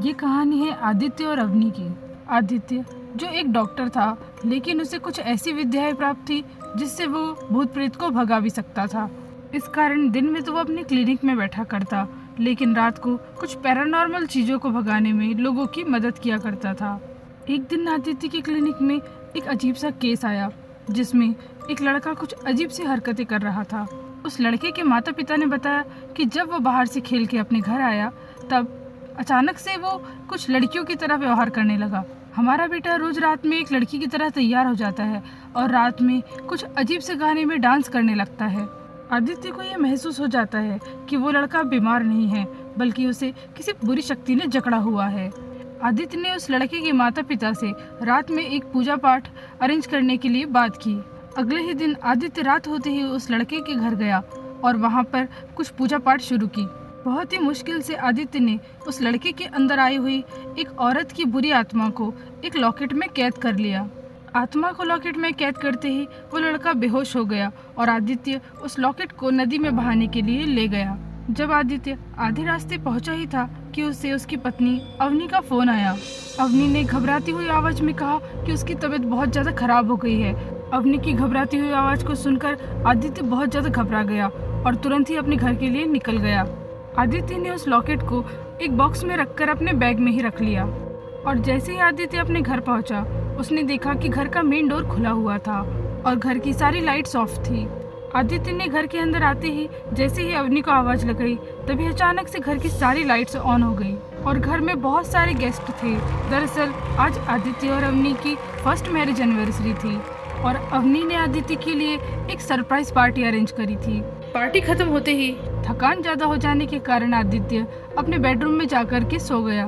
ये कहानी है आदित्य और अवनी की। आदित्य जो एक डॉक्टर था, लेकिन उसे कुछ ऐसी विद्याएं प्राप्त थी जिससे वो भूत प्रेत को भगा भी सकता था। इस कारण दिन में तो वो अपने क्लिनिक में बैठा करता, लेकिन रात को कुछ पैरानॉर्मल चीज़ों को भगाने में लोगों की मदद किया करता था। एक दिन आदित्य की क्लिनिक में एक अजीब सा केस आया, जिसमें एक लड़का कुछ अजीब सी हरकतें कर रहा था। उस लड़के के माता पिता ने बताया कि जब वो बाहर से खेल के अपने घर आया, तब अचानक से वो कुछ लड़कियों की तरह व्यवहार करने लगा। हमारा बेटा रोज रात में एक लड़की की तरह तैयार हो जाता है और रात में कुछ अजीब से गाने में डांस करने लगता है। आदित्य को यह महसूस हो जाता है कि वो लड़का बीमार नहीं है, बल्कि उसे किसी बुरी शक्ति ने जकड़ा हुआ है। आदित्य ने उस लड़के के माता पिता से रात में एक पूजा पाठ अरेंज करने के लिए बात की। अगले ही दिन आदित्य रात होते ही उस लड़के के घर गया और वहाँ पर कुछ पूजा पाठ शुरू की। बहुत ही मुश्किल से आदित्य ने उस लड़के के अंदर आई हुई एक औरत की बुरी आत्मा को एक लॉकेट में कैद कर लिया। आत्मा को लॉकेट में कैद करते ही वो लड़का बेहोश हो गया और आदित्य उस लॉकेट को नदी में बहाने के लिए ले गया। जब आदित्य आधे रास्ते पहुंचा ही था कि उसे उसकी पत्नी अवनी का फोन आया। अवनी ने घबराती हुई आवाज में कहा कि उसकी तबीयत बहुत ज्यादा खराब हो गई है। अवनी की घबराती हुई आवाज को सुनकर आदित्य बहुत ज्यादा घबरा गया और तुरंत ही अपने घर के लिए निकल गया। आदित्य ने उस लॉकेट को एक बॉक्स में रखकर अपने बैग में ही रख लिया और जैसे ही आदित्य अपने घर पहुंचा, उसने देखा कि घर का मेन डोर खुला हुआ था और घर की सारी लाइट्स ऑफ थी। आदित्य ने घर के अंदर आते ही जैसे ही अवनी को आवाज लगाई, तभी अचानक से घर की सारी लाइट्स ऑन हो गई और घर में बहुत सारे गेस्ट थे। दरअसल आज आदित्य और अवनी की फर्स्ट मैरिज एनिवर्सरी थी और अवनी ने आदित्य के लिए एक सरप्राइज पार्टी अरेंज करी थी। पार्टी खत्म होते ही थकान ज्यादा हो जाने के कारण आदित्य अपने बेडरूम में जाकर के सो गया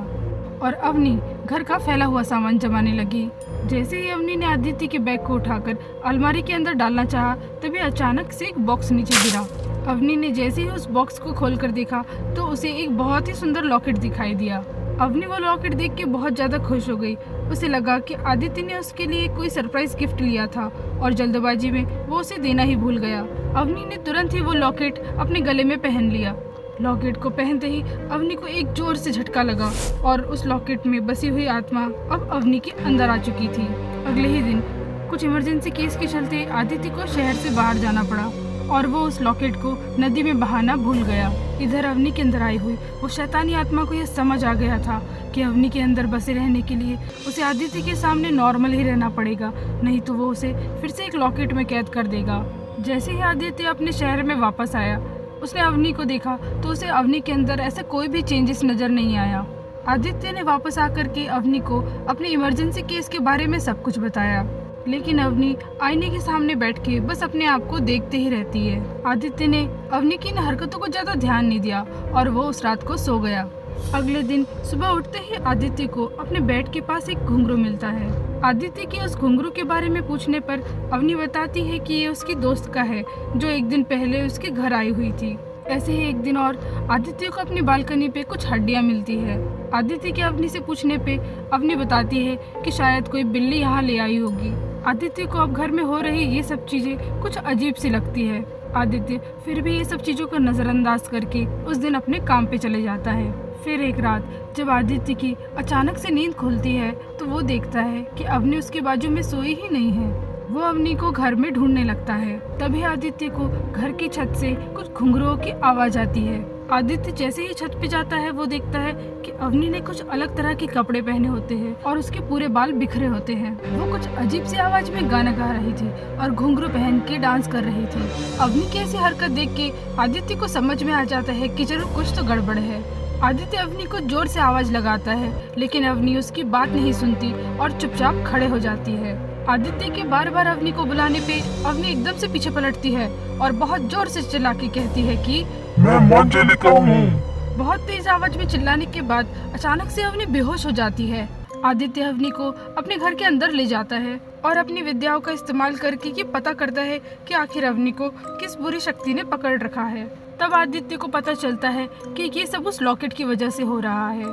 और अवनी घर का फैला हुआ सामान जमाने लगी। जैसे ही अवनी ने आदित्य के बैग को उठाकर अलमारी के अंदर डालना चाहा, तभी अचानक से एक बॉक्स नीचे गिरा। अवनी ने जैसे ही उस बॉक्स को खोलकर देखा तो उसे एक बहुत ही सुंदर लॉकेट दिखाई दिया। अवनी वो लॉकेट देख के बहुत ज्यादा खुश हो गई। उसे लगा कि आदित्य ने उसके लिए कोई सरप्राइज गिफ्ट लिया था और जल्दबाजी में वो उसे देना ही भूल गया। अवनी ने तुरंत ही वो लॉकेट अपने गले में पहन लिया। लॉकेट को पहनते ही अवनी को एक जोर से झटका लगा और उस लॉकेट में बसी हुई आत्मा अब अवनी के अंदर आ चुकी थी। अगले ही दिन कुछ इमरजेंसी केस के चलते आदित्य को शहर से बाहर जाना पड़ा और वो उस लॉकेट को नदी में बहाना भूल गया। इधर अवनी के अंदर आई हुई वो शैतानी आत्मा को यह समझ आ गया था कि अवनी के अंदर बसे रहने के लिए उसे आदित्य के सामने नॉर्मल ही रहना पड़ेगा, नहीं तो वो उसे फिर से एक लॉकेट में कैद कर देगा। जैसे ही आदित्य अपने शहर में वापस आया, उसने अवनी को देखा तो उसे अवनी के अंदर ऐसा कोई भी चेंजेस नजर नहीं आया। आदित्य ने वापस आकर के अवनी को अपने इमरजेंसी केस के बारे में सब कुछ बताया, लेकिन अवनी आईने के सामने बैठ के बस अपने आप को देखते ही रहती है। आदित्य ने अवनी की इन हरकतों को ज्यादा ध्यान नहीं दिया और वो उस रात को सो गया। अगले दिन सुबह उठते ही आदित्य को अपने बेड के पास एक घुंघरू मिलता है। आदित्य के उस घुंघरू के बारे में पूछने पर अवनी बताती है कि ये उसकी दोस्त का है जो एक दिन पहले उसके घर आई हुई थी। ऐसे ही एक दिन और आदित्य को अपनी बालकनी पे कुछ हड्डियां मिलती है। आदित्य के अवनी से पूछने पे अवनी बताती है कि शायद कोई बिल्ली यहाँ ले आई होगी। आदित्य को अब घर में हो रही ये सब चीजें कुछ अजीब सी लगती है। आदित्य फिर भी ये सब चीजों को नजरअंदाज करके उस दिन अपने काम पे चले जाता है। फिर एक रात जब आदित्य की अचानक से नींद खुलती है तो वो देखता है कि अवनी उसके बाजू में सोई ही नहीं है। वो अवनी को घर में ढूंढने लगता है। तभी आदित्य को घर की छत से कुछ घुंघरुओं की आवाज आती है। आदित्य जैसे ही छत पे जाता है वो देखता है कि अवनी ने कुछ अलग तरह के कपड़े पहने होते हैं और उसके पूरे बाल बिखरे होते हैं। वो कुछ अजीब सी आवाज में गाना गा रही थी और घुंघरू पहन के डांस कर रही थी। अवनी की ऐसी हरकत देख के आदित्य को समझ में आ जाता है कि जरूर कुछ तो गड़बड़ है। आदित्य अवनी को जोर से आवाज लगाता है, लेकिन अवनी उसकी बात नहीं सुनती और चुपचाप खड़े हो जाती है। आदित्य के बार बार अवनी को बुलाने पे अवनी एकदम से पीछे पलटती है और बहुत जोर से चिल्ला के कहती है कि मैं मंजलिका हूँ। बहुत तेज आवाज में चिल्लाने के बाद अचानक से अवनी बेहोश हो जाती है। आदित्य अवनी को अपने घर के अंदर ले जाता है और अपनी विद्याओं का इस्तेमाल करके ये पता करता है कि आखिर अवनी को किस बुरी शक्ति ने पकड़ रखा है। तब आदित्य को पता चलता है कि ये सब उस लॉकेट की वजह से हो रहा है।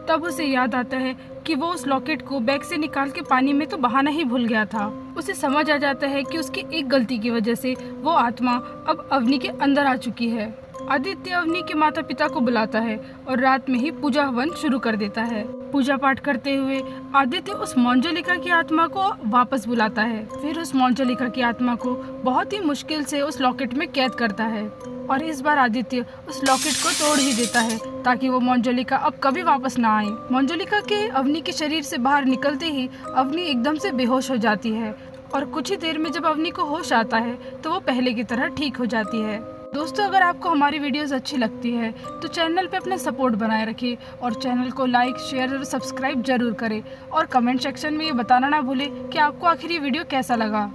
तब उसे याद आता है कि वो उस लॉकेट को बैग से निकाल के पानी में तो बहाना ही भूल गया था। उसे समझ आ जाता है कि उसकी एक गलती की वजह से वो आत्मा अब अवनी के अंदर आ चुकी है। आदित्य अवनी के माता पिता को बुलाता है और रात में ही पूजा हवन शुरू कर देता है। पूजा पाठ करते हुए आदित्य उस मंजुलिका की आत्मा को वापस बुलाता है। फिर उस मंजुलिका की आत्मा को बहुत ही मुश्किल से उस लॉकेट में कैद करता है और इस बार आदित्य उस लॉकेट को तोड़ ही देता है ताकि वो मंजुलिका अब कभी वापस ना आए। मंजुलिका के अवनी के शरीर से बाहर निकलते ही अवनी एकदम से बेहोश हो जाती है और कुछ ही देर में जब अवनी को होश आता है तो वो पहले की तरह ठीक हो जाती है। दोस्तों, अगर आपको हमारी वीडियोस अच्छी लगती है तो चैनल पे अपना सपोर्ट बनाए रखें और चैनल को लाइक, शेयर और सब्सक्राइब जरूर करें और कमेंट सेक्शन में ये बताना ना भूलें कि आपको आखिर ये वीडियो कैसा लगा।